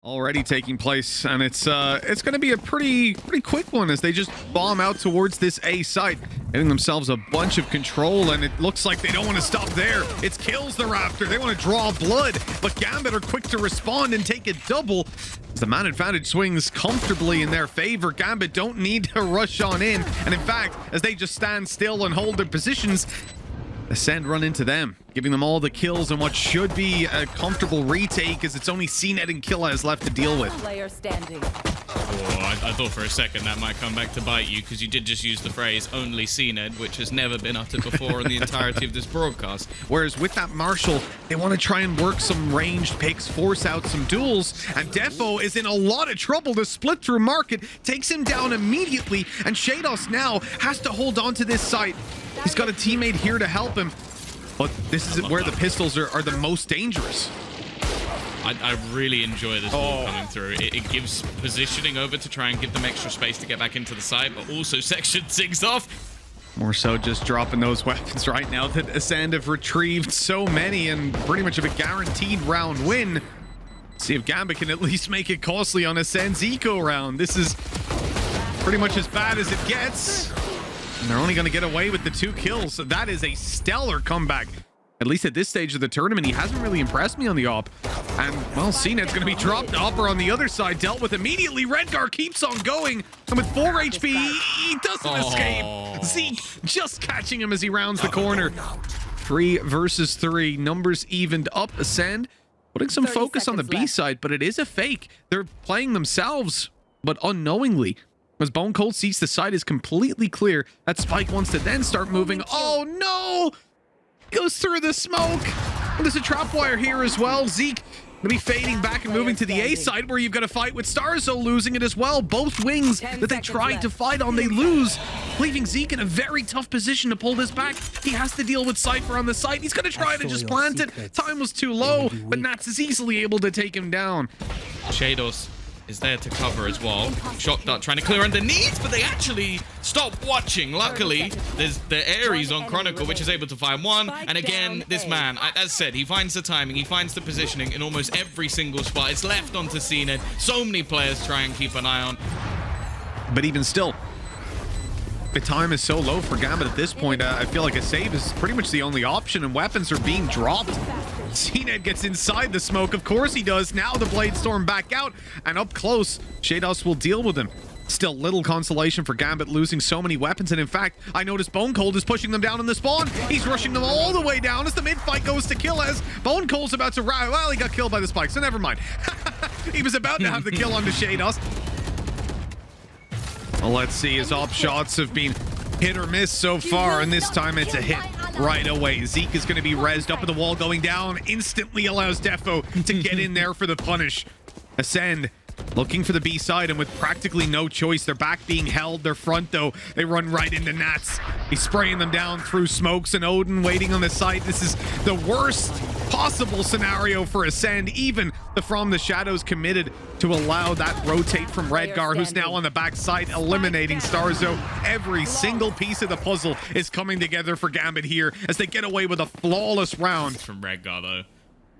already taking place, and it's going to be a pretty quick one as they just bomb out towards this A site, getting themselves a bunch of control, and it looks like they don't want to stop there. It's kills they're after. They want to draw blood, but GAMBIT are quick to respond and take a double. As the man advantage swings comfortably in their favor, GAMBIT don't need to rush on in, and in fact, as they just stand still and hold their positions, ACEND run into them, giving them all the kills and what should be a comfortable retake, as it's only CNED and Killa left to deal with. Player standing. Oh, I thought for a second that might come back to bite you, because you did just use the phrase only CNED, which has never been uttered before in the entirety of this broadcast. Whereas with that Marshall, they want to try and work some ranged picks, force out some duels, and Defo is in a lot of trouble. The split through market takes him down immediately, and Shados now has to hold on to this site. He's got a teammate here to help him, but this is where the pistols are the most dangerous. I really enjoy this ball coming through. It gives positioning over to try and give them extra space to get back into the side, but also section 6 off. More so just dropping those weapons right now that ACEND have retrieved so many and pretty much of a guaranteed round win. See if GAMBIT can at least make it costly on ACEND's eco round. This is pretty much as bad as it gets. And they're only going to get away with the 2 kills. So that is a stellar comeback. At least at this stage of the tournament, he hasn't really impressed me on the op. And, well, CNED's going to be dropped. Opper on the other side dealt with immediately. Redgar keeps on going. And with 4 HP, he doesn't escape. Zeke just catching him as he rounds the corner. 3 versus 3. Numbers evened up. ACEND putting some focus on the B side, but it is a fake. They're playing themselves, but unknowingly. As Bone Cold sees the side is completely clear, that Spike wants to then start moving. Oh no! Goes through the smoke. And there's a trap wire here as well. Zeke gonna be fading back and moving to the A side, where you've got to fight with Starzo losing it as well. Both wings that they tried to fight on, they lose, leaving Zeke in a very tough position to pull this back. He has to deal with Cypher on the site. He's gonna try to just plant it. Time was too low, but Nats is easily able to take him down. Shados is there to cover as well. Shock Dart trying to clear underneath, but they actually stop watching. Luckily, there's the Ares on Chronicle, which is able to find one. And again, this man, as said, he finds the timing, he finds the positioning in almost every single spot. It's left onto CNED. So many players try and keep an eye on. But even still, the time is so low for GAMBIT at this point. I feel like a save is pretty much the only option, and weapons are being dropped. CNED gets inside the smoke. Of course he does. Now the Blade Storm back out, and up close, Shados will deal with him. Still little consolation for GAMBIT losing so many weapons, and in fact, I noticed Bone Cold is pushing them down in the spawn. He's rushing them all the way down as the mid-fight goes to kill, as Bone Cold's about to ride. Well, he got killed by the spike, so never mind. He was about to have the kill onto Shados. Well, let's see, his op shots have been hit or miss so far, and this time it's a hit right away. Zeke is going to be rezzed up at the wall, going down, instantly allows Defo to get in there for the punish. ACEND looking for the B side, and with practically no choice, their back being held, their front though, they run right into Nats. He's spraying them down through smokes, and Odin waiting on the side. This is the worst possible scenario for ACEND. Even the From the Shadows committed to allow that rotate from Redgar, who's now on the back side, eliminating Starzo. Every single piece of the puzzle is coming together for GAMBIT here as they get away with a flawless round. From Redgar though.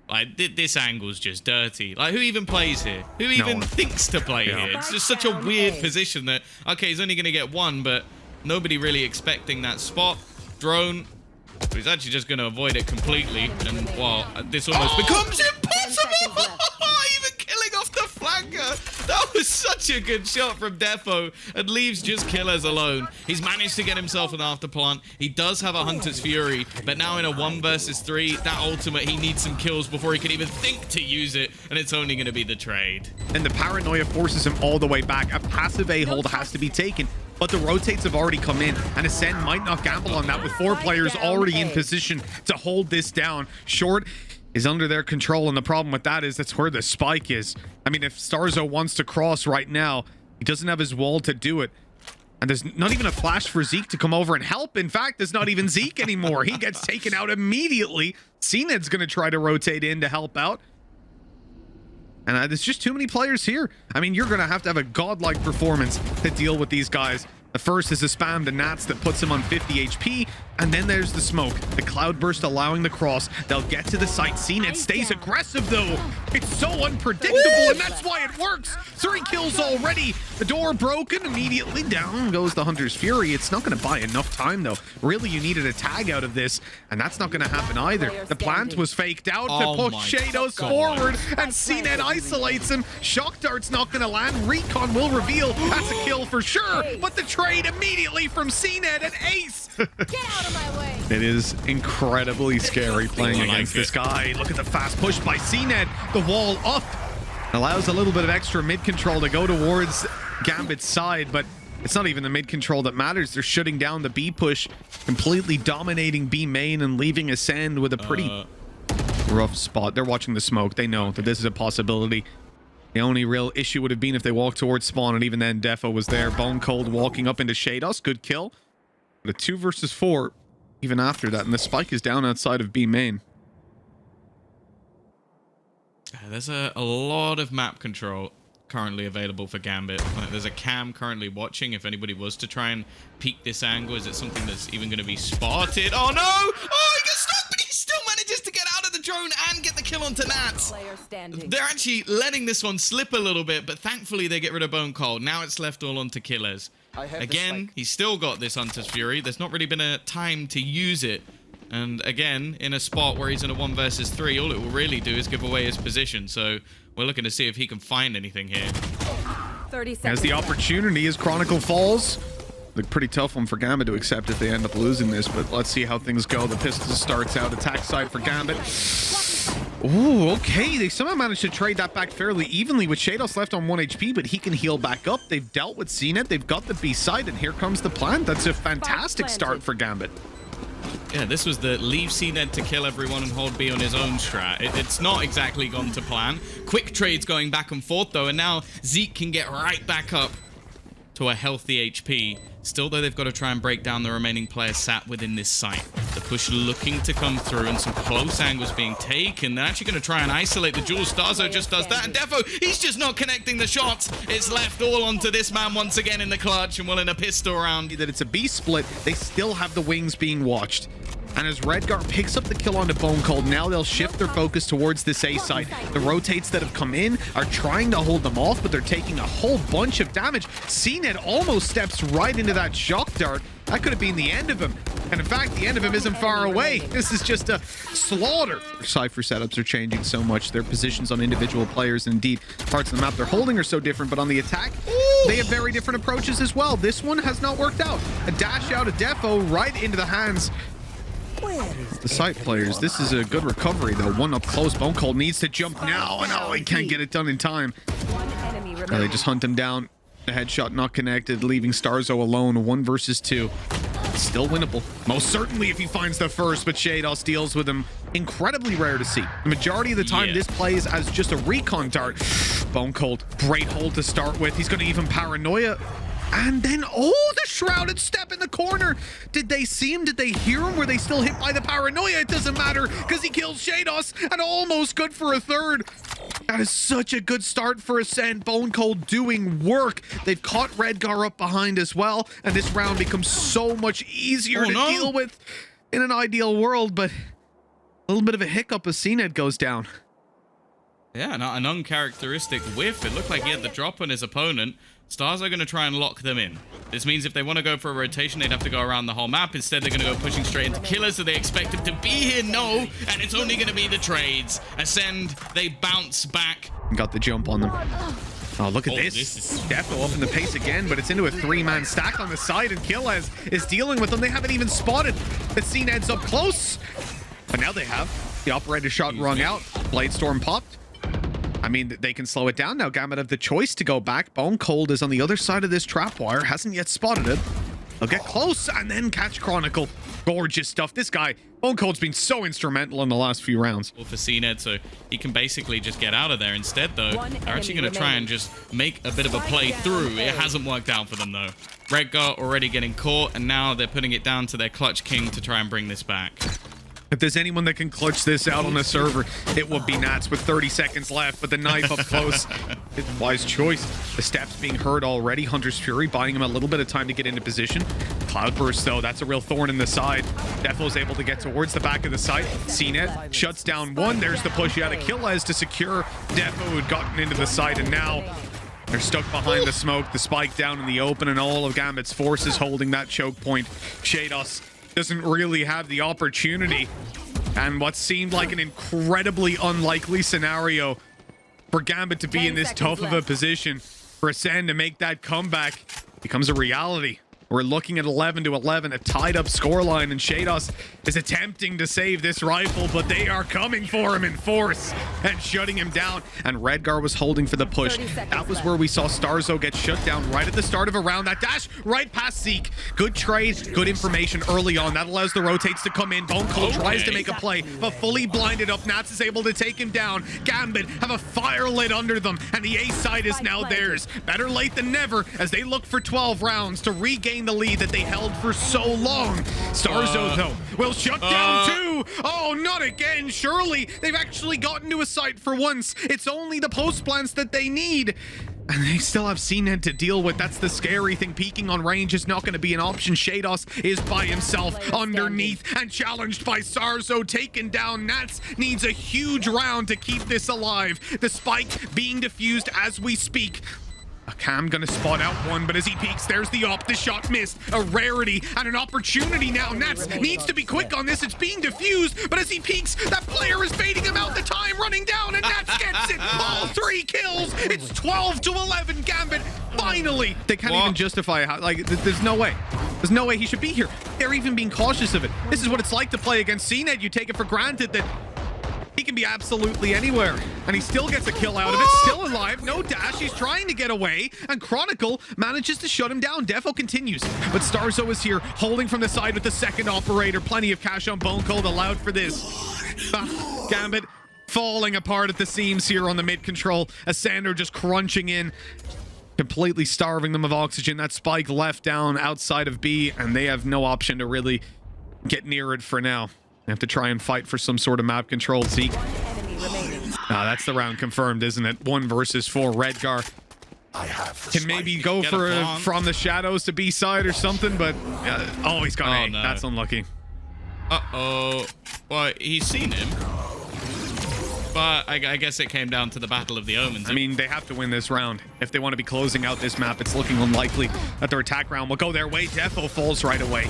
Like, this angle's just dirty. Like, who even plays here? Who even thinks to play here? It's just such a weird position that, okay, he's only going to get one, but nobody really expecting that spot. Drone, but he's actually just going to avoid it completely. And, well, this almost becomes impossible! Even killing off the flanker! That was such a good shot from Defo, and leaves just killers alone. He's managed to get himself an after plant. He does have a Hunter's Fury, but now in a 1 versus 3, that ultimate, he needs some kills before he can even think to use it, and it's only going to be the trade. And the paranoia forces him all the way back. A passive A-hold has to be taken, but the rotates have already come in, and ACEND might not gamble on that with 4 players already in position to hold this down. Short is under their control, and the problem with that is that's where the spike is. I mean, if Starzo wants to cross right now, he doesn't have his wall to do it. And there's not even a flash for Zeke to come over and help. In fact, there's not even Zeke anymore. He gets taken out immediately. CNED's going to try to rotate in to help out. And there's just too many players here. I mean, you're going to have a godlike performance to deal with these guys. The first is a spam to Nats that puts him on 50 HP, and then there's the smoke. The Cloudburst allowing the cross. They'll get to the site. CNED stays aggressive, though. It's so unpredictable, and that's why it works. 3 kills already. The door broken. Immediately down goes the Hunter's Fury. It's not going to buy enough time, though. Really, you needed a tag out of this, and that's not going to happen either. The plant was faked out to push Shadows forward, and CNED isolates him. Shock Dart's not going to land. Recon will reveal. That's a kill for sure, but the trade immediately from CNED and Ace. Get out of my way. It is incredibly scary playing against this guy. Look at the fast push by CNED. The wall up. Allows a little bit of extra mid control to go towards Gambit's side, but it's not even the mid control that matters. They're shutting down the B push, completely dominating B main and leaving ACEND with a pretty rough spot. They're watching the smoke. They know that this is a possibility. The only real issue would have been if they walked towards spawn, and even then Defo was there. Bone Cold walking up into Shados. Good kill. But a 2 versus 4 even after that, and the spike is down outside of B main. There's a lot of map control currently available for Gambit. There's a cam currently watching. If anybody was to try and peek this angle, is it something that's even going to be spotted? Oh no! Oh, he gets stopped, but he still manages to get out of the drone and get the kill onto Nats. They're actually letting this one slip a little bit, but thankfully they get rid of Bone Cold. Now it's left all onto Killers. Again, he's still got this Hunter's Fury. There's not really been a time to use it. And again, in a spot where he's in a 1 versus 3, all it will really do is give away his position. So we're looking to see if he can find anything here. 30 seconds. As the opportunity as Chronicle falls. Look, pretty tough one for Gambit to accept if they end up losing this, but let's see how things go. The pistol starts out, attack side for Gambit. Ooh, okay. They somehow managed to trade that back fairly evenly with Shados left on 1 HP, but he can heal back up. They've dealt with CNED. They've got the B side, and here comes the plant. That's a fantastic start for Gambit. Yeah, this was the leave CNED to kill everyone and hold B on his own strat. It's not exactly gone to plan. Quick trades going back and forth, though, and now Zeke can get right back up to a healthy HP. Still, though, they've got to try and break down the remaining players sat within this site. The push looking to come through, and some close angles being taken. They're actually going to try and isolate the Jules. Starzo just does that, and Defo, he's just not connecting the shots. It's left all onto this man once again in the clutch, and well, in a pistol round. That it's a B split, they still have the wings being watched. And as Redgar picks up the kill onto Bone Cold, now they'll shift their focus towards this A side. The rotates that have come in are trying to hold them off, but they're taking a whole bunch of damage. CNED almost steps right into that shock dart. That could have been the end of him. And in fact, the end of him isn't far away. This is just a slaughter. Cypher setups are changing so much. Their positions on individual players, and indeed, parts of the map they're holding are so different, but on the attack, they have very different approaches as well. This one has not worked out. A dash out of Defo right into the hands the site players. This is a good recovery, though. One up close. Bone Cold needs to jump now, and oh, he can't get it done in time. They just hunt him down. The headshot not connected, leaving Starzo alone. 1 versus 2. Still winnable. Most certainly if he finds the first, but Shados deals with him. Incredibly rare to see. The majority of the time, this plays as just a recon dart. Bone Cold, great hold to start with. He's going to even paranoia. And then, oh, the shrouded step in the corner. Did they see him? Did they hear him? Were they still hit by the paranoia? It doesn't matter because he kills Shados and almost good for a third. That is such a good start for Ascend. Bone Cold doing work. They've caught Redgar up behind as well, and this round becomes so much easier to deal with in an ideal world, but a little bit of a hiccup as CNED goes down. Yeah, an uncharacteristic whiff. It looked like he had the drop on his opponent. Stars are going to try and lock them in. This means if they want to go for a rotation, they'd have to go around the whole map. Instead, they're going to go pushing straight into Killers. So they expect him to be here? No. And it's only going to be the trades. Ascend, they bounce back. Got the jump on them. Oh, look at this. Defo up in the pace again, but it's into a 3-man stack on the side, and Killers is dealing with them. They haven't even spotted that CNED's up close. But now they have. The operator shot rung out. Blade Storm popped. I mean, they can slow it down now. Gambit have the choice to go back. Bone Cold is on the other side of this trap wire. Hasn't yet spotted it. They'll get close and then catch Chronicle. Gorgeous stuff. This guy, Bone Cold's been so instrumental in the last few rounds. For CNED, so he can basically just get out of there. Instead, though, they're actually going to try and just make a bit of a play through. It hasn't worked out for them, though. Redgar already getting caught, and now they're putting it down to their Clutch King to try and bring this back. If there's anyone that can clutch this out on the server, it would be Nats with 30 seconds left, but the knife up close. Wise choice. The steps being heard already. Hunter's Fury buying him a little bit of time to get into position. Cloudburst, though, that's a real thorn in the side. Defo's able to get towards the back of the site. CNET shuts down one. There's the push out of Killez to secure Defo, who had gotten into the site, and now they're stuck behind the smoke, the spike down in the open, and all of Gambit's forces holding that choke point. Shados doesn't really have the opportunity, and what seemed like an incredibly unlikely scenario for Gambit to be in this tough of a position, for ACEND to make that comeback, becomes a reality. We're looking at 11-11, a tied-up scoreline, and Shados is attempting to save this rifle, but they are coming for him in force and shutting him down. And Redgar was holding for the push. That was where we saw Starzo get shut down right at the start of a round. That dash right past Zeke. Good trade, good information early on. That allows the rotates to come in. Bone Cold tries to make a play, but fully blinded up. Nats is able to take him down. Gambit have a fire lit under them, and the A side is now theirs. Better late than never as they look for 12 rounds to regain the lead that they held for so long. Starzo, though, will shut down too. Oh, not again. Surely they've actually gotten to a site for once. It's only the post plants that they need. And they still have CNED to deal with. That's the scary thing. Peeking on range is not going to be an option. Shados is by himself underneath and challenged by Starzo, taken down. Nats needs a huge round to keep this alive. The spike being diffused as we speak. A Cam gonna spot out one, but as he peeks, there's the op. The shot missed. A rarity and an opportunity now. Nats needs to be quick on this. It's being diffused, but as he peeks, that player is baiting him out. The time running down, and Nats gets it. All 3 kills. It's 12-11. Gambit finally. They can't even justify how. Like, there's no way. There's no way he should be here. They're even being cautious of it. This is what it's like to play against CNED. You take it for granted that he can be absolutely anywhere, and he still gets a kill out of it. Still alive, no dash. He's trying to get away, and Chronicle manages to shut him down. Defo continues, but Starzo is here, holding from the side with the second operator. Plenty of cash on Bone Cold, allowed for this. Gambit falling apart at the seams here on the mid control. ACEND just crunching in, completely starving them of oxygen. That spike left down outside of B, and they have no option to really get near it for now. They have to try and fight for some sort of map control. Zeke. That's the round confirmed, isn't it? 1 versus 4. Redgar can maybe go for from the shadows to B side or something, but oh, he's got A. No. That's unlucky. Uh-oh. Well, he's seen him. But I guess it came down to the Battle of the Omens. I mean, they have to win this round. If they want to be closing out this map, it's looking unlikely that their attack round will go their way. Defo falls right away.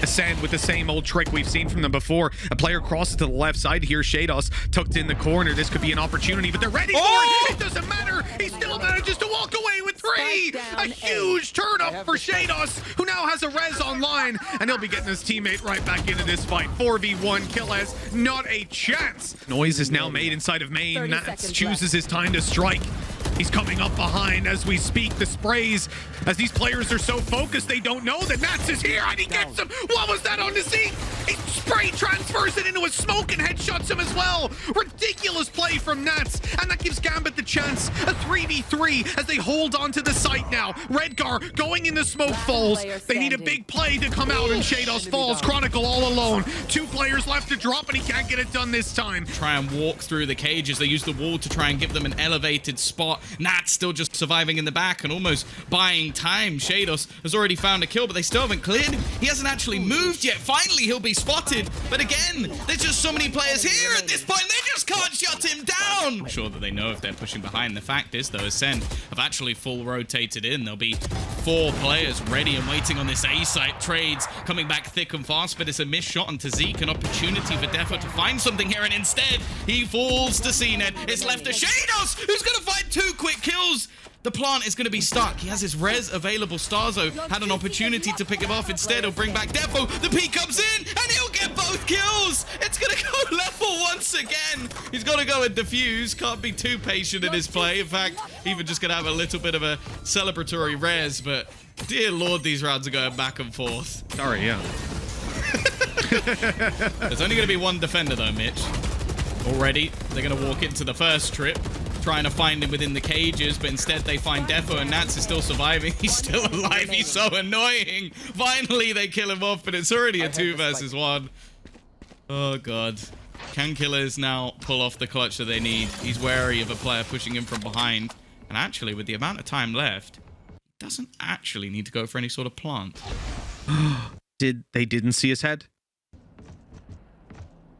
ACEND with the same old trick we've seen from them before. A player crosses to the left side here. Shados tucked in the corner. This could be an opportunity, but they're ready for it. It doesn't matter. He still manages to walk away with 3. A huge turn up for Shados, who now has a res online, and he'll be getting his teammate right back into this fight. 4v1. Killez, not a chance. Noise is now made inside of main. Nats chooses his time to strike. He's coming up behind as we speak. The sprays, as these players are so focused, they don't know that Nats is here, and he gets him. What was that on the Zeke? He spray transfers it into a smoke and headshots him as well. Ridiculous play from Nats, and that gives Gambit the chance. A 3v3 as they hold on to the site now. Redgar going in the smoke falls. They need a big play to come out, and Shados falls. Chronicle all alone. 2 players left to drop, and he can't get it done this time. Try and walk through the cages. They use the wall to try and give them an elevated spot. Nats still just surviving in the back and almost buying time. Shados has already found a kill, but they still haven't cleared him. He hasn't actually moved yet. Finally, he'll be spotted. But again, there's just so many players here at this point. They just can't shut him down. I'm sure that they know if they're pushing behind. The fact is, though, ACEND have actually full rotated in. There'll be 4 players ready and waiting on this A-site. Trades coming back thick and fast, but it's a missed shot onto Zeke. An opportunity for Defo to find something here, and instead, he falls to CNED. It's left to Shados, who's going to find 2 quick kills. The plant is going to be stuck. He has his res available. Starzo had an opportunity to pick him off. Instead, he'll bring back Defo. The P comes in, and he'll get both kills. It's going to go level once again. He's got to go and defuse. Can't be too patient in his play. In fact, even just going to have a little bit of a celebratory res. But dear Lord, these rounds are going back and forth. Sorry, yeah. There's only going to be 1 defender, though, Mitch. Already, they're going to walk into the first trip, trying to find him within the cages, but instead they find Defo, and Nats is still surviving. He's still alive. He's so annoying. Finally, they kill him off, but it's already a 2 versus 1. Oh, God. Can Killers now pull off the clutch that they need? He's wary of a player pushing him from behind. And actually, with the amount of time left, he doesn't actually need to go for any sort of plant. They didn't see his head?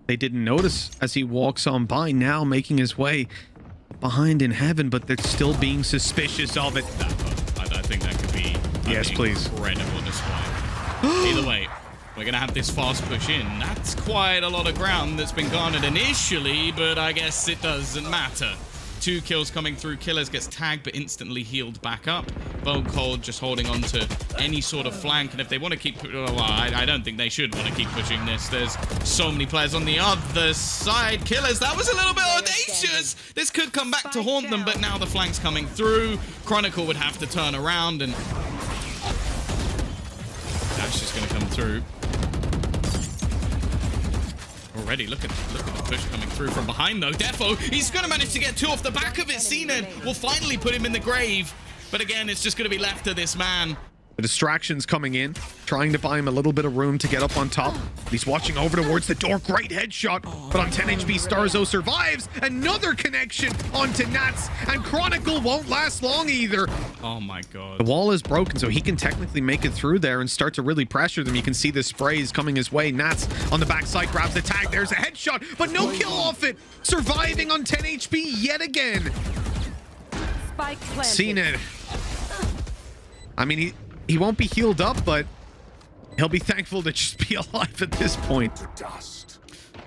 They didn't notice as he walks on by, now making his way behind in heaven, but they're still being suspicious of it. I think that could be yes, please. Incredible display. Either way, we're going to have this fast push in. That's quite a lot of ground that's been garnered initially, but I guess it doesn't matter. 2 kills coming through. Killers gets tagged but instantly healed back up. Bone Cold just holding on to any sort of flank, and if they want to keep... Well, I don't think they should want to keep pushing this. There's so many players on the other side. Killers, that was a little bit audacious. This could come back to haunt them, but now the flank's coming through. Chronicle would have to turn around, and that's just going to come through. Already, look at the push coming through from behind, though. Defo, he's going to manage to get 2 off the back of it. ACEND will finally put him in the grave. But again, it's just going to be left to this man. The distraction's coming in, trying to buy him a little bit of room to get up on top. He's watching over towards the door. Great headshot, but on 10 HP, Starzo survives. Another connection onto Nats, and Chronicle won't last long either. Oh my god. The wall is broken, so he can technically make it through there and start to really pressure them. You can see the sprays coming his way. Nats on the backside grabs the tag. There's a headshot, but no kill off it. Surviving on 10 HP yet again. Spike planted. ACEND. I mean, he won't be healed up, but he'll be thankful to just be alive at this point.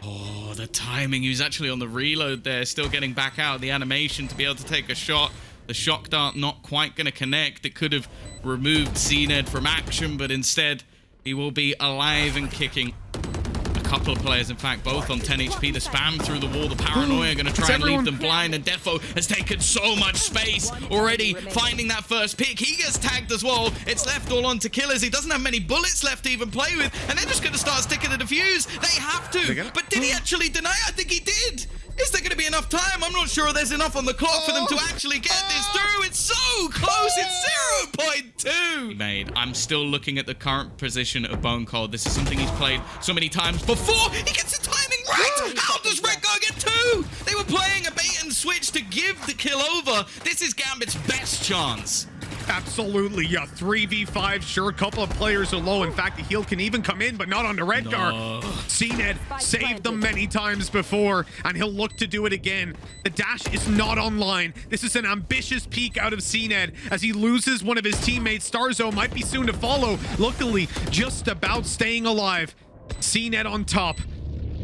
Oh, the timing. He was actually on the reload there, still getting back out of the animation to be able to take a shot. The shock dart not quite going to connect. It could have removed ACEND from action, but instead he will be alive and kicking. A couple of players, in fact, both on 10 HP. The spam through the wall, the paranoia going to try and leave them blind, and Defo has taken so much space already, finding that first pick. He gets tagged as well. It's left all on to Killers. He doesn't have many bullets left to even play with, and they're just going to start sticking the defuse. They have to, but did he actually deny? I think he did. Is there going to be enough time? I'm not sure there's enough on the clock for them to actually get this through. It's so close. It's 0.2. Mate, I'm still looking at the current position of Bone Cold. This is something he's played so many times before. He gets the timing right. How does Red Guard get 2? They were playing a bait and switch to give the kill over. This is Gambit's best chance. Absolutely, yeah. 3v5, sure, a couple of players are low. In fact, the heal can even come in, but not on the red guard. ACEND saved them many times before, and he'll look to do it again. The dash is not online. This is an ambitious peek out of ACEND as he loses one of his teammates. Starzo might be soon to follow. Luckily, just about staying alive. ACEND on top.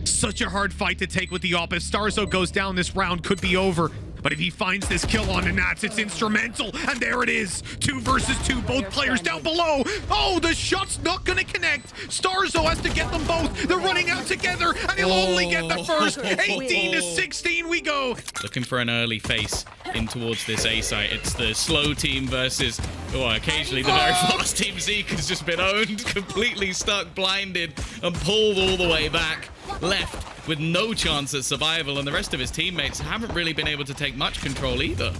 Such a hard fight to take with the op. If Starzo goes down, this round could be over. But if he finds this kill on the Nats, it's instrumental. And there it is. 2 versus 2. Both players down below. Oh, the shot's not going to connect. Starzo has to get them both. They're running out together, and he'll only get the first. 18 to 16 we go. Looking for an early face in towards this A site. It's the slow team versus, occasionally the very fast team. Zeke has just been owned, completely stuck, blinded, and pulled all the way back. Left with no chance at survival, and the rest of his teammates haven't really been able to take much control either.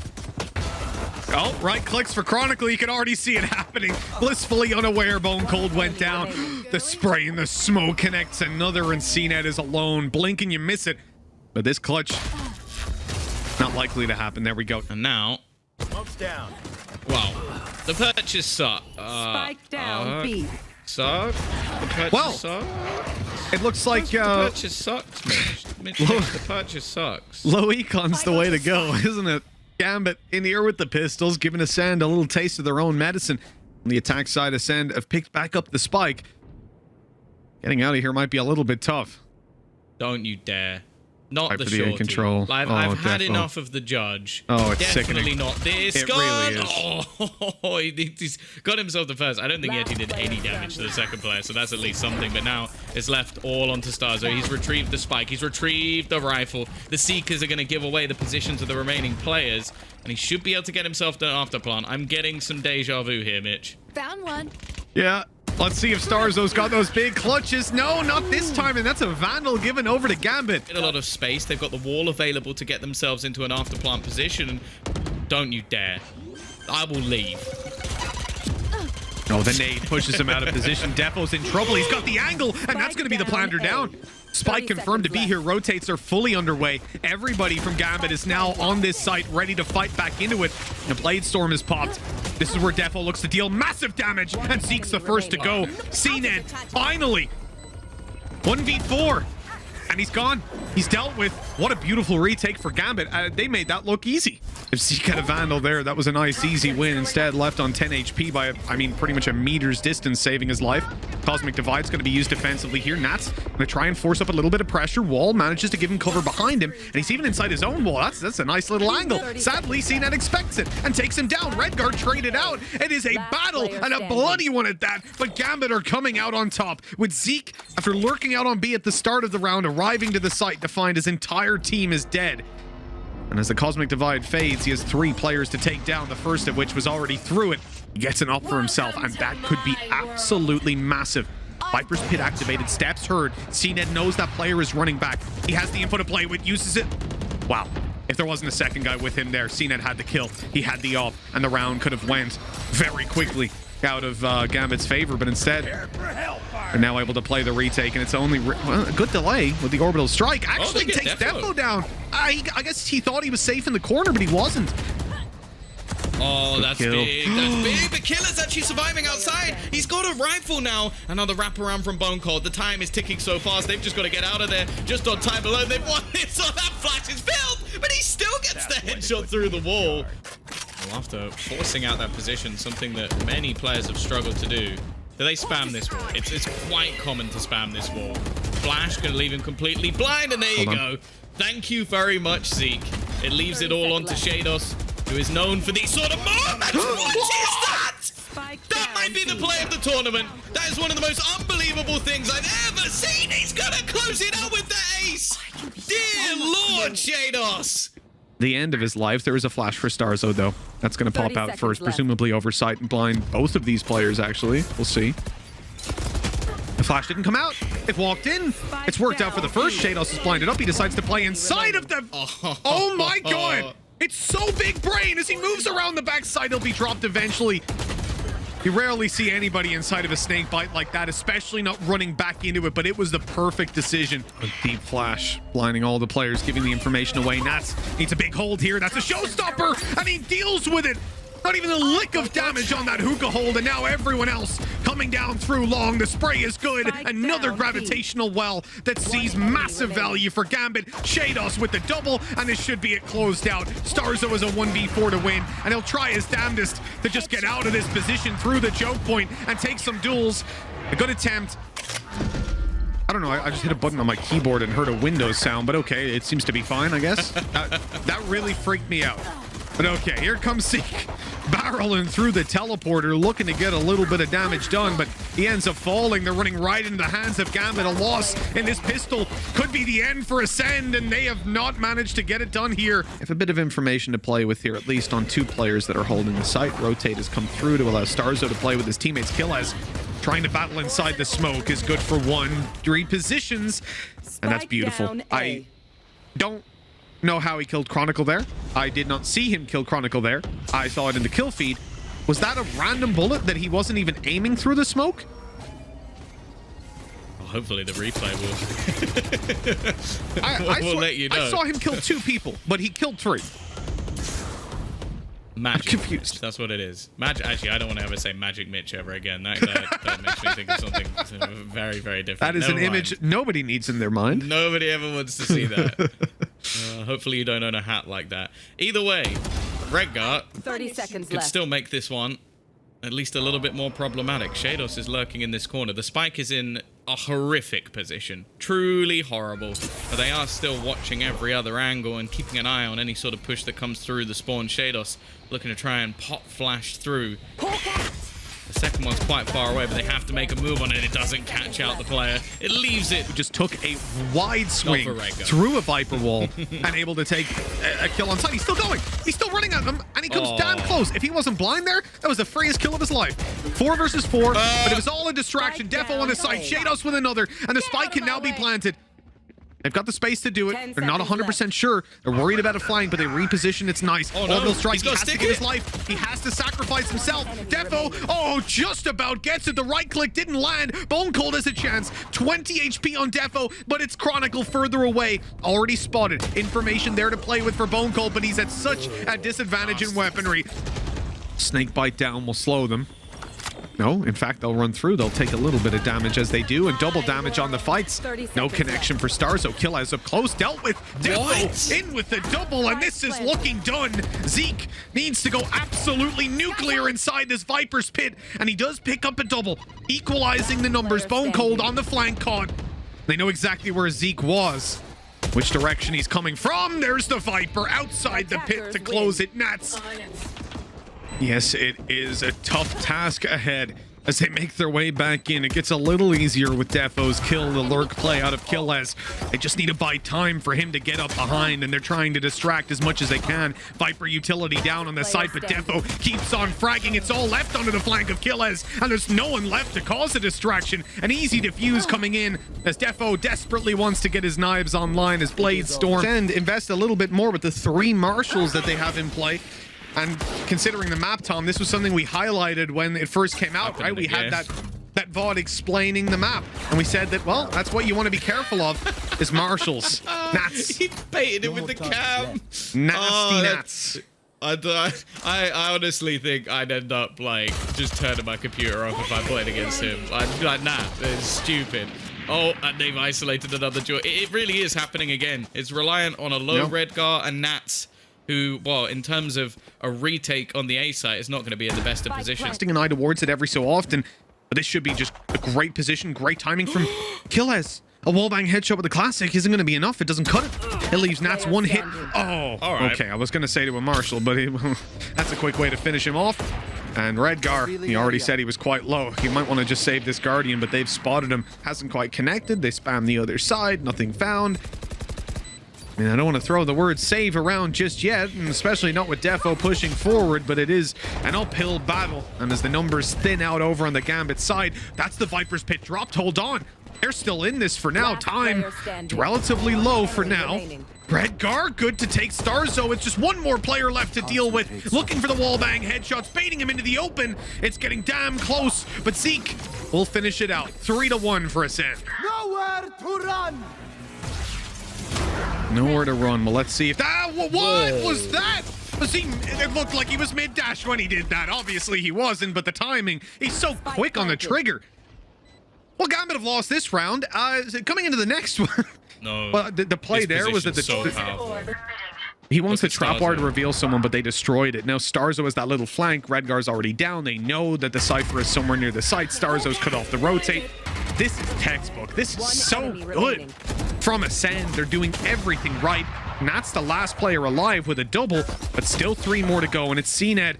Oh, right clicks for Chronicle. You can already see it happening. Blissfully unaware, Bone Cold went down. The spray and the smoke connects another, and ACEND is alone. Blink and you miss it. But this clutch, not likely to happen. There we go. And now, Smoke's down. Wow, the purchase suck. Spike down, B. Suck. The purchase Well, suck. It looks like The purchase sucks, Mitch. Mitch thinks the purchase sucks. low econ's the way to go, isn't it? Gambit in here with the pistols, giving ACEND a little taste of their own medicine. On the attack side, ACEND have picked back up the spike. Getting out of here might be a little bit tough. Don't you dare. Not Right the for the shorty. control. I've had enough of the judge. Oh, it's Definitely sickening. not this. It really is. Oh, he's got himself the first. I don't think he actually did any damage to the second player, so that's at least something. But now it's left all onto Starzo. He's retrieved the spike. He's retrieved the rifle. The Seekers are going to give away the positions of the remaining players, and he should be able to get himself the afterplant. I'm getting some deja vu here, Mitch. Found one. Yeah. Let's see if Starzo's got those big clutches. No, not this time, and that's a Vandal given over to Gambit. In a lot of space, they've got the wall available to get themselves into an afterplant position, and don't you dare. I will leave. Oh, the nade pushes him out of position. Defo's in trouble. He's got the angle, and that's going to be the planter down. Spike confirmed to be here. Rotates are fully underway. Everybody from Gambit is now on this site, ready to fight back into it. The Blade Storm is popped. This is where Defo looks to deal massive damage, and Zeke's the first to go. CNED, finally. 1v4. And he's gone. He's dealt with. What a beautiful retake for Gambit. They made that look easy. If Zeke had a Vandal there, that was a nice, easy win. Instead, left on 10 HP by, pretty much a meter's distance, saving his life. Cosmic Divide's going to be used defensively here. Nat's going to try and force up a little bit of pressure. Wall manages to give him cover behind him, and he's even inside his own wall. That's a nice little angle. Sadly, CNET expects it and takes him down. Redguard traded out. It is a battle, and a bloody one at that, but Gambit are coming out on top, with Zeke, after lurking out on B at the start of the round, arriving to the site to find his entire team is dead. And as the Cosmic Divide fades, he has 3 players to take down, the first of which was already through it. He gets an up for himself, and that could be absolutely massive. Viper's Pit activated, steps heard. CNED knows that player is running back. He has the info to play with, uses it. Wow. If there wasn't a second guy with him there, CNED had the kill. He had the op, and the round could have went very quickly out of Gambit's favor, but instead they're now able to play the retake, and it's only a good delay with the orbital strike. Actually takes Defo down. I guess he thought he was safe in the corner, but he wasn't. Oh, that's big. That's big. The killer's actually surviving outside. He's got a rifle now. Another wraparound from Bone Cold. The time is ticking so fast. They've just got to get out of there just on time alone. They've won it, so that flash is filled, but he still gets the headshot through the wall. Well, after forcing out that position, something that many players have struggled to do they spam this wall. It's quite common to spam this wall. Flash gonna leave him completely blind, and there you go. Thank you very much, Zeke. It leaves it all onto Shados, who is known for these sort of moments. What is that? That might be the play of the tournament. That is one of the most unbelievable things I've ever seen. He's gonna close it out with the ace. Dear Lord, Shados. The end of his life. There is a flash for Starzo, though. That's going to pop out first, presumably oversight and blind both of these players, actually. We'll see. The flash didn't come out. It walked in. It's worked out for the first. Shados is blinded up. He decides to play inside of them. Oh my god! It's so big brain. As he moves around the backside, he'll be dropped eventually. You rarely see anybody inside of a snake bite like that, especially not running back into it, but it was the perfect decision. A deep flash, blinding all the players, giving the information away. Nats needs a big hold here. That's a showstopper, and he deals with it. Not even a lick of damage on that hookah hold, and now everyone else coming down through long. The spray is good. Another gravitational well that sees massive value for Gambit. Shados with the double, and this should be it closed out. Starzo is a 1v4 to win, and he'll try his damnedest to just get out of this position through the choke point and take some duels. A good attempt. I don't know, I just hit a button on my keyboard and heard a Windows sound, but okay, it seems to be fine, I guess. That really freaked me out. But okay, here comes Zeke, barreling through the teleporter, looking to get a little bit of damage done, but he ends up falling. They're running right into the hands of Gambit. A loss in this pistol could be the end for Ascend, and they have not managed to get it done here. If a bit of information to play with here, at least on 2 players that are holding the site. Rotate has come through to allow Starzo to play with his teammates. Killaz trying to battle inside the smoke is good for 1. Repositions, and that's beautiful. I don't know how he killed Chronicle there. I did not see him kill Chronicle there. I saw it in the kill feed. Was that a random bullet that he wasn't even aiming through the smoke? Well, hopefully the replay will we'll let you know. I saw him kill 2 people, but he killed 3. Magic. I'm confused. That's what it is. Actually, I don't want to ever say Magic Mitch ever again. That makes me think of something very, very different. That is an image nobody needs in their mind. Nobody ever wants to see that. Hopefully you don't own a hat like that. Either way, Redguard 30 seconds could left. still make this one at least a little bit more problematic. Shados is lurking in this corner. The spike is in a horrific position. Truly horrible. But they are still watching every other angle and keeping an eye on any sort of push that comes through the spawn. Shados looking to try and pop flash through. The second one's quite far away, but they have to make a move on it. It doesn't catch out the player. It leaves it. Just took a wide swing through a Viper wall and able to take a kill on sight. He's still going. He's still running at them, and he comes damn close. If he wasn't blind there, that was the freest kill of his life. 4 versus 4, but it was all a distraction. Defo on his side, Shados with another, and the spike can now be planted. They've got the space to do it. 10 They're not seconds 100% sure. They're worried about a flying, but they reposition. It's nice. Oh, no. Orbital strike. He's He got has to to stick give it. his life. He has to sacrifice himself. Defo, just about gets it. The right click didn't land. Bone Cold has a chance. 20 HP on Defo, but it's Chronicle further away. Already spotted. Information there to play with for Bone Cold, but he's at such a disadvantage in weaponry. Snake bite down will slow them. No, in fact, they'll run through. They'll take a little bit of damage as they do, and double damage on the fights. No connection for Starzo. Killaz up close, dealt with. Defo in with the double, and this is looking done. Zeke needs to go absolutely nuclear inside this Viper's pit, and he does pick up a double, equalizing the numbers. Bone Cold on the flank caught. They know exactly where Zeke was, which direction he's coming from. There's the Viper outside the pit to close it. Nats. Yes, it is a tough task ahead as they make their way back in. It gets a little easier with Defo's kill, the lurk play out of Killaz. They just need to buy time for him to get up behind, and they're trying to distract as much as they can. Viper utility down on the side, but Defo keeps on fragging. It's all left onto the flank of Killaz, and there's no one left to cause a distraction. An easy defuse coming in as Defo desperately wants to get his knives online as Blade Storm and invest a little bit more with the 3 marshals that they have in play. And considering the map, Tom, this was something we highlighted when it first came out, right? We had that VOD explaining the map. And we said that, well, that's what you want to be careful of, is marshals. Nats. He baited it with the cam. Nasty Nats. I honestly think I'd end up, like, just turning my computer off if I played against him. Like, nah, it's stupid. Oh, and they've isolated another joy. It really is happening again. It's reliant on a low Redgar and Nats, who, well, in terms of a retake on the A site, is not going to be in the best of positions. Casting an eye towards it every so often, but this should be just a great position, great timing from Killaz. A wallbang headshot with the classic isn't going to be enough. It doesn't cut it. It leaves Nats 1 hit. Oh, all right. Okay. I was going to say to a marshal, but that's a quick way to finish him off. And Redgar, he already said he was quite low. He might want to just save this Guardian, but they've spotted him. Hasn't quite connected. They spam the other side. Nothing found. I mean, I don't want to throw the word save around just yet, and especially not with Defo pushing forward, but it is an uphill battle. And as the numbers thin out over on the Gambit side, that's the Viper's pit dropped. Hold on. They're still in this for now. Time relatively low for now. Redgar, good to take Starzo. It's just one more player left to deal with. Looking for the wallbang headshots, baiting him into the open. It's getting damn close, but Zeke will finish it out. 3-1 for Ascend. Nowhere to run. Nowhere to run. Well, let's see if that. What was that? Was he? It looked like he was mid-dash when he did that. Obviously, he wasn't, but the timing. He's so quick on the trigger. Well, Gambit have lost this round. Coming into the next one. No. Well, the play there was that he wants the trap wire to reveal someone, but they destroyed it. Now Starzo has that little flank. Redgar's already down. They know that the Cypher is somewhere near the site. Starzo's cut off the rotate. This is textbook. This is so good from Ascend. They're doing everything right. And that's the last player alive with a double, but still 3 more to go, and it's CNED.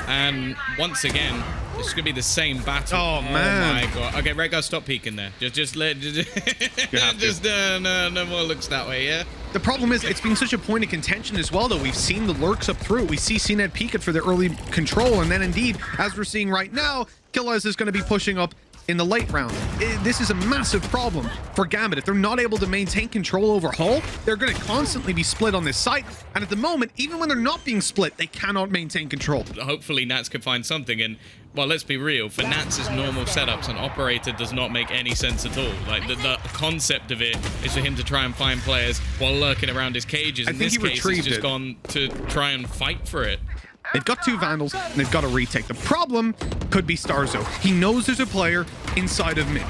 And once again, it's gonna be the same battle. Oh man! Oh my god! Okay, Redgar, stop peeking there. Just let. No more looks that way. Yeah. The problem is, it's been such a point of contention as well, though. We've seen the lurks up through. We see CNED peek it for the early control, and then indeed, as we're seeing right now, Killaz is going to be pushing up in the late round. This is a massive problem for Gambit. If they're not able to maintain control over Hull, they're going to constantly be split on this site. And at the moment, even when they're not being split, they cannot maintain control. Hopefully Nats can find something. And, well, let's be real. For Nats' normal setups, an operator does not make any sense at all. Like, the concept of it is for him to try and find players while lurking around his cages. In this case, he's just gone to try and fight for it. They've got 2 Vandals, and they've got a retake. The problem could be Starzo. He knows there's a player inside of mid,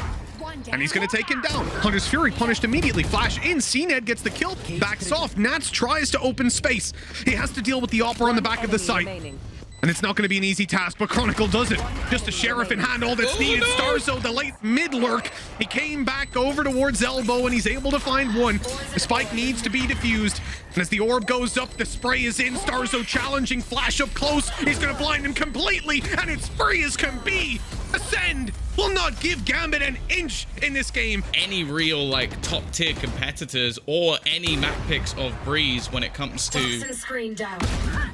and he's going to take him down. Hunter's Fury punished immediately. Flash in. CNED gets the kill. Backs off. Nats tries to open space. He has to deal with the Opera on the back of the site. And it's not going to be an easy task, but Chronicle does it. Just a Sheriff in hand, all that's needed. No. Starzo, the late mid-lurk. He came back over towards Elbow, and he's able to find one. The spike needs to be defused. And as the orb goes up, the spray is in. Starzo challenging. Flash up close. He's going to blind him completely, and it's free as can be. Ascend will not give Gambit an inch in this game. Any real, like, top-tier competitors or any map picks of Breeze when it comes to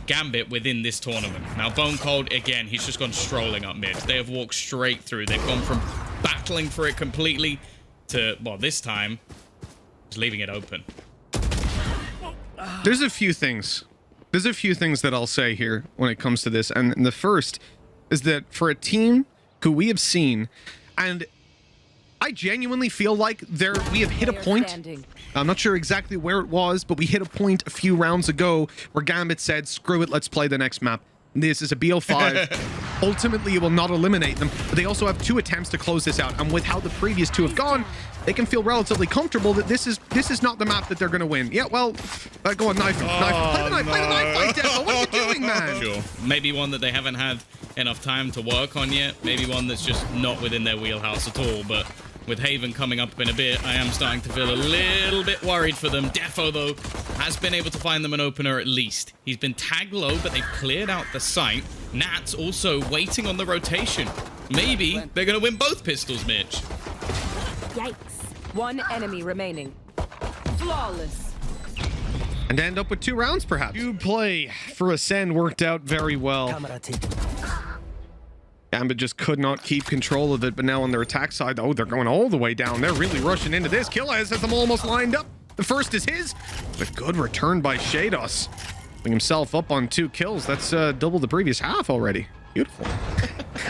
Gambit within this tournament. Now, Bone Cold, again, he's just gone strolling up mid. They have walked straight through. They've gone from battling for it completely to, well, this time, Just leaving it open. There's a few things. There's a few things that I'll say here when it comes to this. And the first is that for a team who we have seen, and I genuinely feel like we have hit a point. I'm not sure exactly where it was, but we hit a point a few rounds ago where Gambit said, screw it, let's play the next map. This is a BO5. Ultimately, it will not eliminate them, but they also have 2 attempts to close this out. And with how the previous 2 have gone, they can feel relatively comfortable that this is not the map that they're going to win. Yeah, well, go on, knife. Play the knife fight, Devil. What are you doing, man? Sure. Maybe one that they haven't had enough time to work on yet. Maybe one that's just not within their wheelhouse at all. But with Haven coming up in a bit, I am starting to feel a little bit worried for them. Defo, though, has been able to find them an opener at least. He's been tagged low, but they've cleared out the site. Nat's also waiting on the rotation. Maybe they're going to win both pistols, Mitch. Yikes. 1 enemy remaining. Flawless. And end up with 2 rounds, perhaps. 2 play for Ascend worked out very well. Gambit just could not keep control of it, but now on their attack side, oh, they're going all the way down. They're really rushing into this. Killaz has them almost lined up. The first is his. A good return by shaydos. Putting himself up on 2 kills. That's double the previous half already. Beautiful.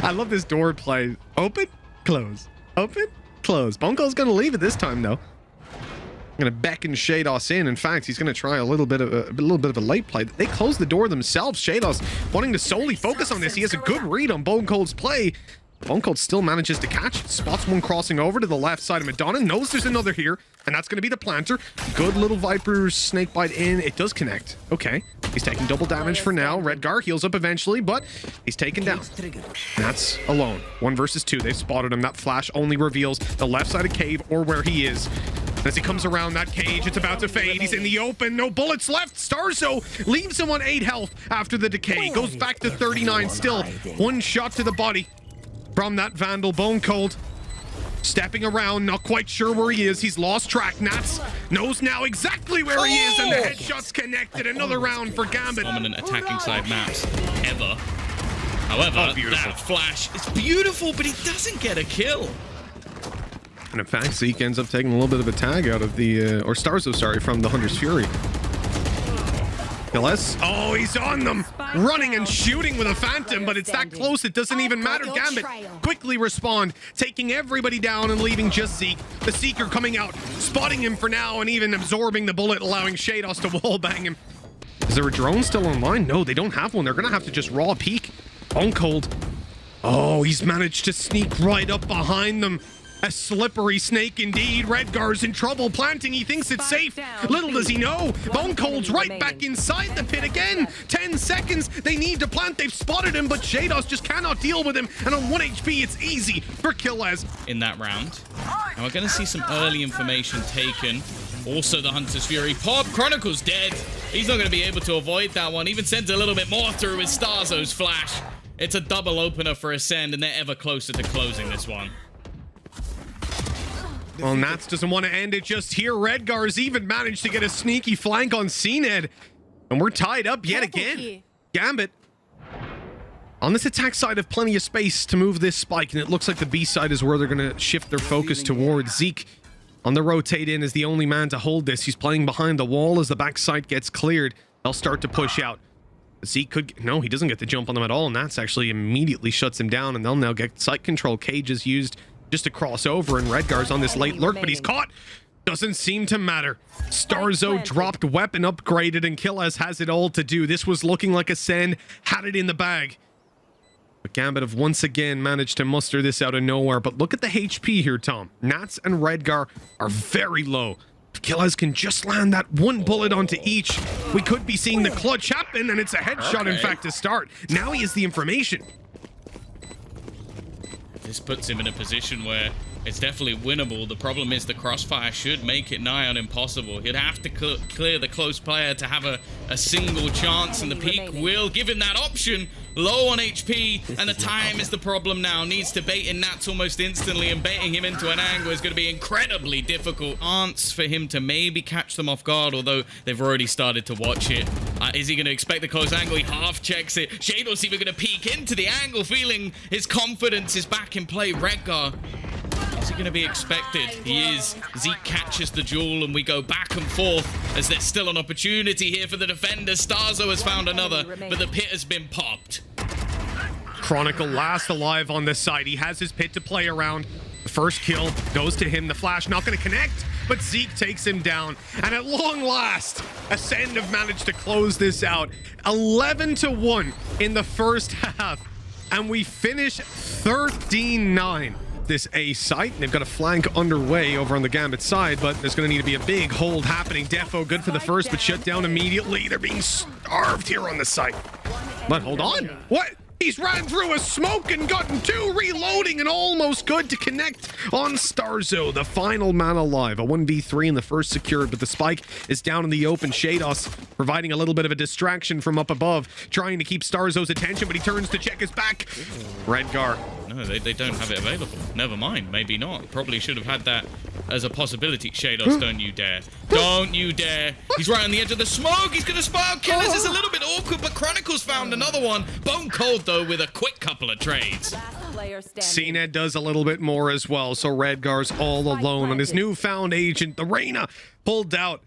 I love this door play. Open, close. Open, close. Bunko's going to leave it this time, though. Going to beckon shaydos in. In fact, he's going to try a little bit of a late play. They close the door themselves. shaydos wanting to solely focus on this. He has a good read on Bone Cold's play. Bone Cold still manages to catch it. Spots one crossing over to the left side of Madonna. Knows there's another here, and that's going to be the planter. Good little Viper snake bite in. It does connect. Okay. He's taking double damage for now. Redgar heals up eventually, but he's taken down. And that's alone. 1 versus 2. They've spotted him. That flash only reveals the left side of cave or where he is. As he comes around that cage, it's about to fade. He's in the open. No bullets left. Starzo leaves him on 8 health after the decay. Goes back to 39 still. 1 shot to the body from that Vandal. Bone Cold stepping around, not quite sure where he is. He's lost track. Nats knows now exactly where he is, and the headshot's connected. Another round for Gambit. Dominant attacking side maps ever. However, that flash is beautiful, but he doesn't get a kill. And in fact, Zeke ends up taking a little bit of a tag out of the, or Starzo, sorry, from the Hunter's Fury. Gilles. Oh, he's on them. Running and shooting with a Phantom, but it's that close, it doesn't even matter. Gambit quickly respond, taking everybody down and leaving just Zeke. The Seeker coming out, spotting him for now, and even absorbing the bullet, allowing shaydos to wallbang him. Is there a drone still online? No, they don't have one. They're going to have to just raw peek. Bone Cold. Oh, he's managed to sneak right up behind them. A slippery snake indeed. Redgar's in trouble planting. He thinks it's safe. Little does he know. Bone Cold's right back inside the pit again. 10 seconds. They need to plant. They've spotted him, but shaydos just cannot deal with him. And on 1 HP, it's easy for Killaz. In that round. And we're going to see some early information taken. Also, the Hunter's Fury. Pop Chronicle's dead. He's not going to be able to avoid that one. Even sends a little bit more through with Starzo's flash. It's a double opener for Ascend, and they're ever closer to closing this one. Well, Nats doesn't want to end it just here. Redgar's even managed to get a sneaky flank on CNED. And we're tied up yet again. Gambit on this attack side have plenty of space to move this spike, and it looks like the B side is where they're going to shift their focus towards. Zeke on the rotate in is the only man to hold this. He's playing behind the wall. As the back side gets cleared, they'll start to push out. Zeke could... No, he doesn't get the jump on them at all. Nats actually immediately shuts him down, and they'll now get site control. Cage is used just to cross over, and Redgar's on this late lurk, but he's caught. Doesn't seem to matter. Starzo dropped weapon upgraded, and Killaz has it all to do. This was looking like Ascend had it in the bag. But Gambit have once again managed to muster this out of nowhere. But look at the HP here, Tom. Nats and Redgar are very low. If Killaz can just land that 1 bullet onto each, we could be seeing the clutch happen, and it's a headshot, in fact, to start. Now he has the information. This puts him in a position where it's definitely winnable. The problem is the crossfire should make it nigh on impossible. He'd have to clear the close player to have a single chance, and the peak will give him that option. Low on HP, and the time is the problem now. Needs to bait in Nats almost instantly, and baiting him into an angle is going to be incredibly difficult. Chance for him to maybe catch them off guard, although they've already started to watch it. Is he going to expect the close angle? He half checks it. shaydos even going to peek into the angle, feeling his confidence is back in play. Redgar is he going to be expected? He is. Zeke catches the jewel, and we go back and forth as there's still an opportunity here for the defender. Starzo has found another, but the pit has been popped. Chronicle last alive on this side. He has his pit to play around. The first kill goes to him. The flash not going to connect, but Zeke takes him down. And at long last, Ascend have managed to close this out. 11-1 in the first half. And we finish 13-9. This A site. They've got a flank underway over on the Gambit side, but there's going to need to be a big hold happening. Defo good for the first, but shut down immediately. They're being starved here on the site. But hold on. What? He's ran through a smoke and gotten two, reloading and almost good to connect on Starzo. The final man alive. A 1v3 in the first secured, but the spike is down in the open. Shados providing a little bit of a distraction from up above, trying to keep Starzo's attention, but he turns to check his back. Redgar. No, they don't have it available. Never mind. Maybe not. Probably should have had that as a possibility. Shados, don't you dare. Don't you dare. He's right on the edge of the smoke. He's going to spy out killers. It's a little bit awkward, but Chronicles found another one. Bone cold, though, with a quick couple of trades. CNED does a little bit more as well, so Redgar's all alone on his newfound agent. The Reyna pulled out.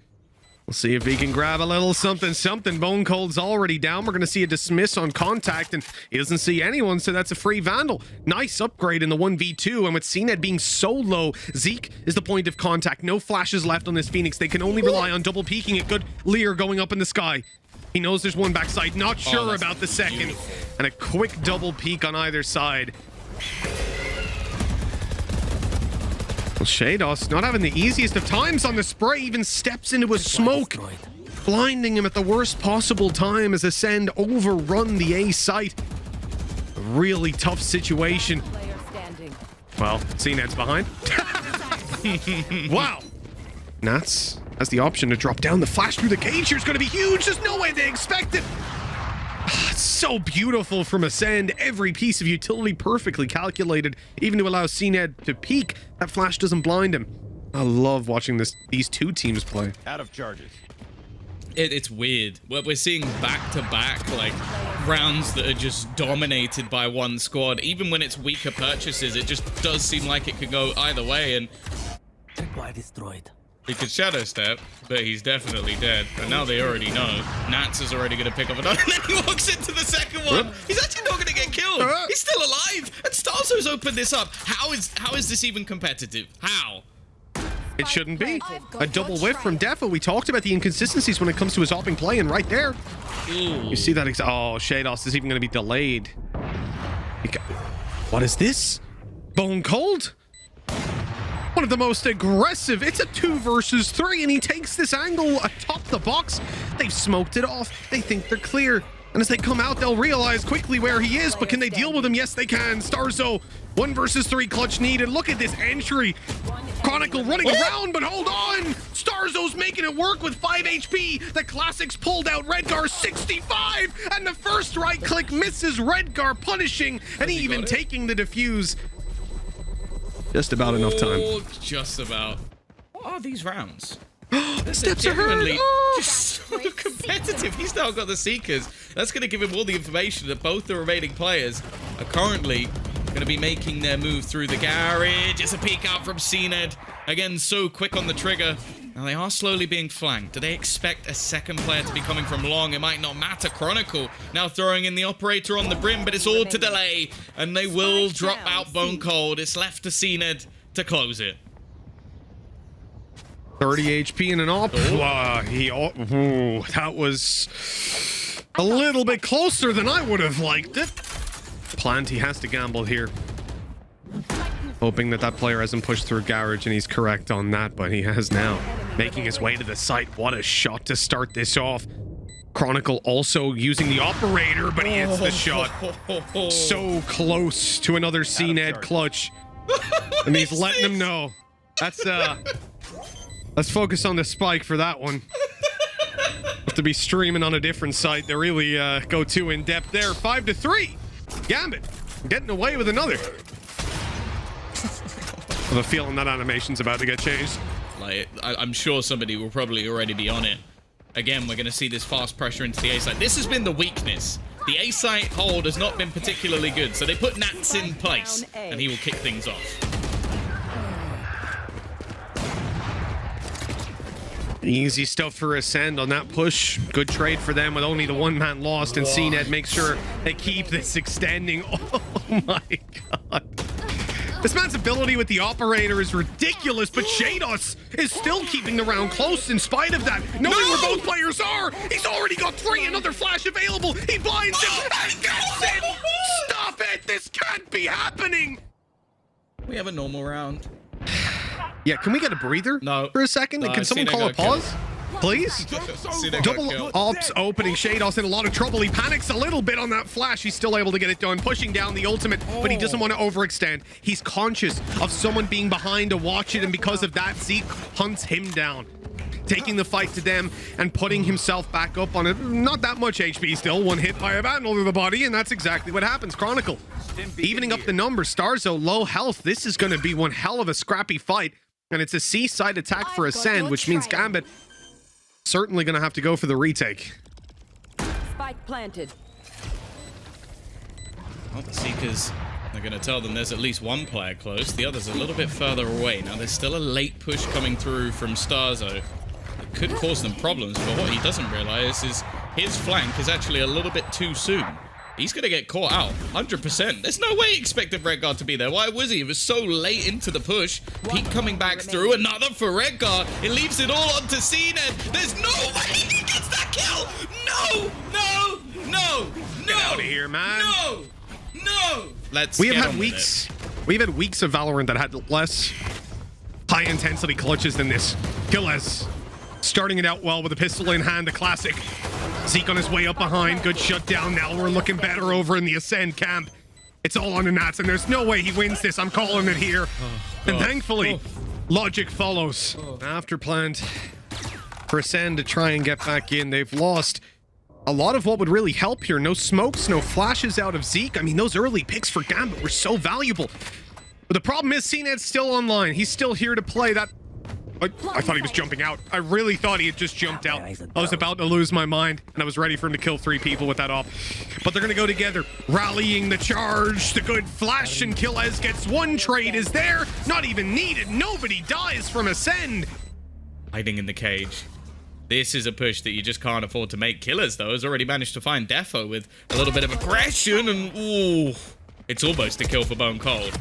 We'll see if he can grab a little something. Bone Cold's already down. We're going to see a dismiss on contact, and he doesn't see anyone, so that's a free Vandal. Nice upgrade in the 1v2, and with CNED being so low, Zeke is the point of contact. No flashes left on this Phoenix. They can only rely on double peeking it. Good Lear going up in the sky. He knows there's one backside. Not sure about the second. Beautiful. And a quick double peek on either side. Well, Shados not having the easiest of times on the spray, even steps into a smoke, blinding him at the worst possible time as Ascend overrun the A site. A really tough situation. Well, CNED's behind. Wow. Nats has the option to drop down. The flash through the cage here is going to be huge. There's no way they expect it. It's so beautiful from Ascend. Every piece of utility perfectly calculated, even to allow CNED to peek. That flash doesn't blind him. I love watching these two teams play. Out of charges. It's weird. We're seeing back-to-back like rounds that are just dominated by one squad. Even when it's weaker purchases, it just does seem like it could go either way. And destroyed. he could shadow step, but he's definitely dead. And now they already know. Nats is already going to pick up another. And then he walks into the second one. He's actually not going to get killed. He's still alive. And Starzo's opened this up. How is this even competitive? How? It shouldn't be. A double whiff from Defo. We talked about the inconsistencies when it comes to his hopping play, and right there, you see that. Oh, Shados is even going to be delayed. What is this? Bone Cold? One of the most aggressive. It's a 2 versus 3, and he takes this angle atop the box. They've smoked it off. They think they're clear. And as they come out, they'll realize quickly where he is, but can they deal with him? Yes, they can. Starzo, 1 versus 3 clutch needed. Look at this entry. Chronicle running around, but hold on. Starzo's making it work with 5 HP. The classics pulled out Redgar 65, and the first right click misses Redgar, punishing, and even taking the defuse. Just about enough time. Just about. What are these rounds? Steps are heard. Just so competitive. He's now got the Seekers. That's going to give him all the information that both the remaining players are currently going to be making their move through the garage. It's a peek out from CNED. Again, so quick on the trigger. Now they are slowly being flanked. Do they expect a second player to be coming from long? It might not matter. Chronicle now throwing in the operator on the brim, but it's all to delay. And they will drop out Bone Cold. It's left to CNED to close it. 30 HP in an op. That was a little bit closer than I would have liked it. Planty has to gamble here. Hoping that player hasn't pushed through garage, and he's correct on that, but he has now. Making his way to the site. What a shot to start this off. Chronicle also using the operator, but he hits the shot. So close to another CNED clutch. And he's letting him know. Let's focus on the spike for that one. Have to be streaming on a different site to really go too in depth there. 5-3. Gambit getting away with another. I have a feeling that animation's about to get changed. Like, I'm sure somebody will probably already be on it. Again, we're going to see this fast pressure into the A site. This has been the weakness. The A site hold has not been particularly good, so they put Nats in place, and he will kick things off. Easy stuff for ACEND on that push. Good trade for them with only the one man lost, and CNED makes sure they keep this extending. Oh my god. This man's ability with the operator is ridiculous, but Shados is still keeping the round close in spite of that. Knowing where both players are, he's already got 3, another flash available. He blinds him and gets it. Stop it, this can't be happening. We have a normal round. Yeah, can we get a breather for a second? No, Can someone call a pause? Please? Double ops opening. Shados in a lot of trouble. He panics a little bit on that flash. He's still able to get it done, pushing down the ultimate, but he doesn't want to overextend. He's conscious of someone being behind to watch it, and because of that, Zeke hunts him down, taking the fight to them and putting himself back up on it. Not that much HP still. One hit by a vandal to the body, and that's exactly what happens. Chronicle evening up the numbers. Starzo low health. This is going to be one hell of a scrappy fight, and it's a C-side attack for ACEND, which means GAMBIT certainly going to have to go for the retake. Spike planted. Well, the Seekers are going to tell them there's at least one player close. The other's a little bit further away. Now, there's still a late push coming through from Starzo. It could cause them problems, but what he doesn't realize is his flank is actually a little bit too soon. He's going to get caught out, 100%. There's no way he expected Redguard to be there. Why was he? It was so late into the push. Peak coming back through. Another for Redguard. It leaves it all onto CNED. There's no way he gets that kill. No, no, no, no. Get out of here, man. No, no. We've had weeks of Valorant that had less high intensity clutches than this. Killez starting it out well with a pistol in hand, the classic. Zeke on his way up behind, good shutdown. Now we're looking better over in the ACEND camp. It's all on the Nats, and there's no way he wins this. I'm calling it here. And thankfully, logic follows. After planned for ACEND to try and get back in. They've lost a lot of what would really help here. No smokes, no flashes out of Zeke. I mean, those early picks for GAMBIT were so valuable. But the problem is CNED's still online. He's still here to play. That I thought he was jumping out. I really thought he had just jumped out. I was about to lose my mind, and I was ready for him to kill 3 people with that off. But they're going to go together, rallying the charge. The good flash, and Killez gets one trade is there. Not even needed. Nobody dies from ACEND. Hiding in the cage. This is a push that you just can't afford to make. Killers, though, has already managed to find Defo with a little bit of aggression, and ooh, it's almost a kill for Bone Cold.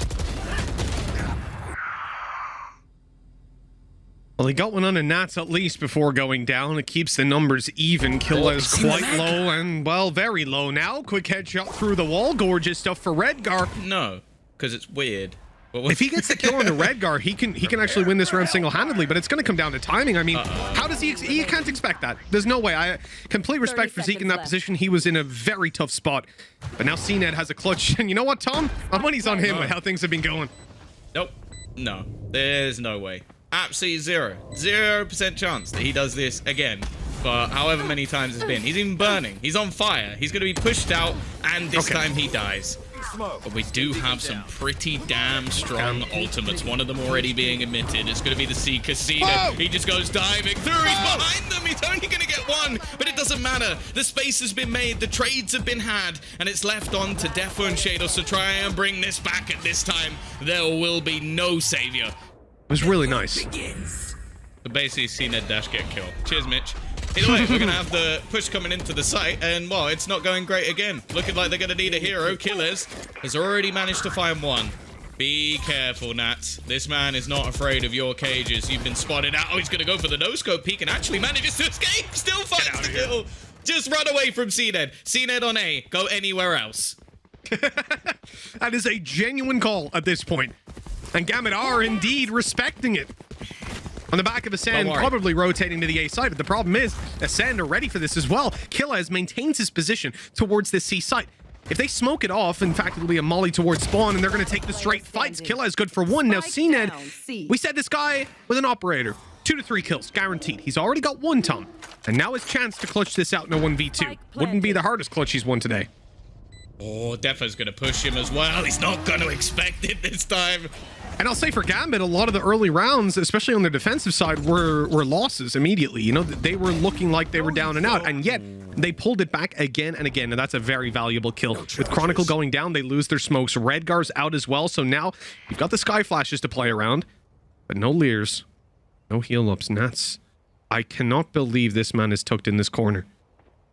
Well, he got one on the Nats at least before going down. It keeps the numbers even. Killez quite low and, well, very low now. Quick headshot through the wall. Gorgeous stuff for Redgar. No, because it's weird. If he gets the kill on the Redgar, he can actually win this round single-handedly, but it's going to come down to timing. I mean, how does he can't expect that. There's no way. I complete respect for Zeke in that position. He was in a very tough spot. But now CNED has a clutch. And you know what, Tom? My money's on him with how things have been going. Nope. No. There's no way. Absolutely 0% chance that he does this again for however many times it's been. He's even burning. He's on fire. He's going to be pushed out, and this time he dies. But we do have some pretty damn strong ultimates. One of them already being emitted. It's going to be the Seeker. He just goes diving through. He's behind them. He's only going to get one, but it doesn't matter. The space has been made. The trades have been had, and it's left on to Defo and Shados to try and bring this back. At this time, there will be no savior. It was really nice. So basically, CNED dash get kill. Cheers, Mitch. Either way, we're going to have the push coming into the site, and, well, it's not going great again. Looking like they're going to need a hero. Killers has already managed to find one. Be careful, Nats. This man is not afraid of your cages. You've been spotted out. Oh, he's going to go for the no-scope peek and actually manages to escape. Still finds the kill. Just run away from CNED. CNED on A. Go anywhere else. That is a genuine call at this point. And GAMBIT are indeed respecting it. On the back of ACEND, probably rotating to the A side. But the problem is, ACEND are ready for this as well. Killez maintains his position towards the C site. If they smoke it off, in fact, it'll be a molly towards spawn, and they're going to take the straight fights. Killez good for one. Now, CNED, we said this guy with an operator. 2 to 3 kills, guaranteed. He's already got one, Tom. And now his chance to clutch this out in a 1v2. Wouldn't be the hardest clutch he's won today. Oh, Defo's going to push him as well. He's not going to expect it this time. And I'll say for GAMBIT, a lot of the early rounds, especially on the defensive side, were losses immediately. You know, they were looking like they were down and out, and yet they pulled it back again and again, and that's a very valuable kill. With Chronicle going down, they lose their smokes. Redgar's out as well, so now you've got the Sky Flashes to play around, but no Leers, no heal-ups. Nats I cannot believe this man is tucked in this corner.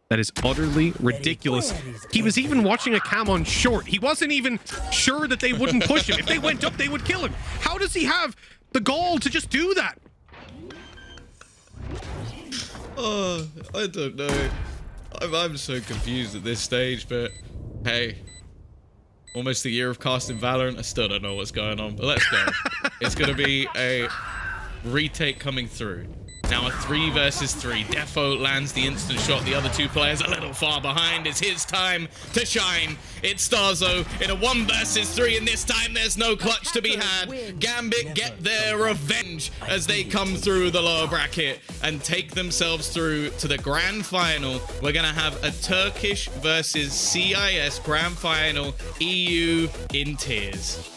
That is utterly ridiculous. He was even watching a cam on short. He wasn't even sure that they wouldn't push him. If they went up, they would kill him. How does he have the gall to just do that? Oh, I don't know. I'm so confused at this stage, but hey, almost a year of casting Valorant. I still don't know what's going on, but let's go. It's going to be a retake coming through. Now a 3 versus 3. Defo lands the instant shot. The other 2 players a little far behind. It's his time to shine. It's Starzo in a 1 versus 3, and this time there's no clutch to be had. GAMBIT get their revenge as they come through the lower bracket and take themselves through to the grand final. We're going to have a Turkish versus CIS grand final, EU in tears.